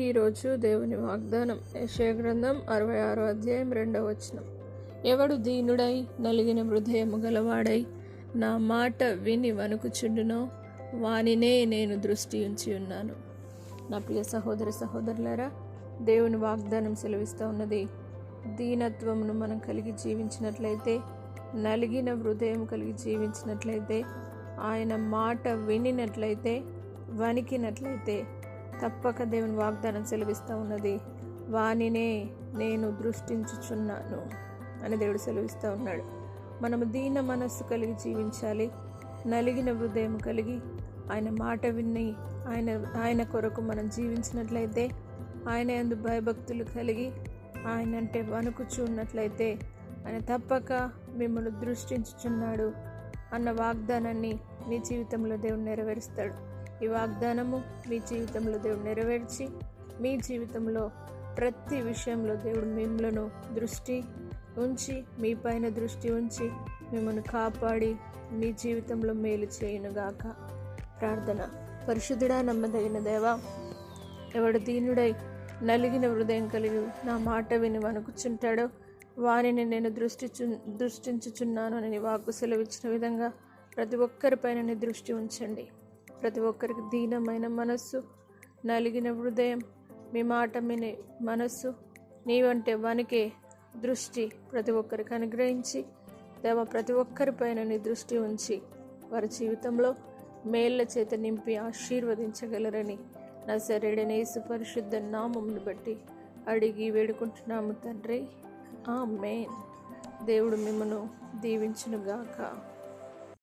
ఈరోజు దేవుని వాగ్దానం యెషయా గ్రంథం 66వ అధ్యాయం 2వ వచనం. ఎవడు దీనుడై నలిగిన హృదయము గలవాడై నా మాట విని వణుకుచుండునో వానినే నేను దృష్టి ఉంచి ఉన్నాను. నా ప్రియ సహోదర సహోదరులారా, దేవుని వాగ్దానం సెలవిస్తూ ఉన్నది, దీనత్వమును మనం కలిగి జీవించినట్లయితే, నలిగిన హృదయం కలిగి జీవించినట్లయితే, ఆయన మాట వినినట్లయితే, వణికినట్లయితే తప్పక దేవుని వాగ్దానం సెలవిస్తూ ఉన్నది, వానినే నేను దృష్టించుచున్నాను అని దేవుడు సెలవిస్తూ ఉన్నాడు. మనము దీన మనస్సు కలిగి జీవించాలి. నలిగిన హృదయం కలిగి ఆయన మాట విని ఆయన కొరకు మనం జీవించినట్లయితే, ఆయన యందు భయభక్తులు కలిగి ఆయన అంటే వణుకుచూ ఉన్నట్లయితే ఆయన తప్పక మిమ్మల్ని దృష్టించుచున్నాడు అన్న వాగ్దానాన్ని మీ జీవితంలో దేవుడు నెరవేరుస్తాడు. ఈ వాగ్దానము మీ జీవితంలో దేవుడు నెరవేర్చి, మీ జీవితంలో ప్రతి విషయంలో దేవుడు మిమ్మలను దృష్టి ఉంచి, మీ పైన దృష్టి ఉంచి మిమ్మల్ని కాపాడి మీ జీవితంలో మేలు చేయునుగాక. ప్రార్థన. పరిశుద్ధుడా, నమ్మదగిన దేవా, ఎవడు దీనుడై నలిగిన హృదయం కలిగి నా మాట విని వణుకుచుంటాడో వానిని నేను దృష్టించుచున్నాను అని వాక్కు సెలవిచ్చిన విధంగా ప్రతి ఒక్కరిపైన నీ దృష్టి ఉంచండి. ప్రతి ఒక్కరికి దీనమైన మనస్సు, నలిగిన హృదయం, మీ మాట వినే మనస్సు, నీవంటే వణికే దృష్టి ప్రతి ఒక్కరికి అనుగ్రహించి దేవ, ప్రతి ఒక్కరిపైన నీ దృష్టి ఉంచి వారి జీవితంలో మేళ్ల చేత నింపి ఆశీర్వదించగలరని నజరేయుడైన యేసు పరిశుద్ధ నామమును బట్టి అడిగి వేడుకుంటున్నాము తండ్రి. ఆమేన్. దేవుడు మిమ్మను దీవించునుగాక.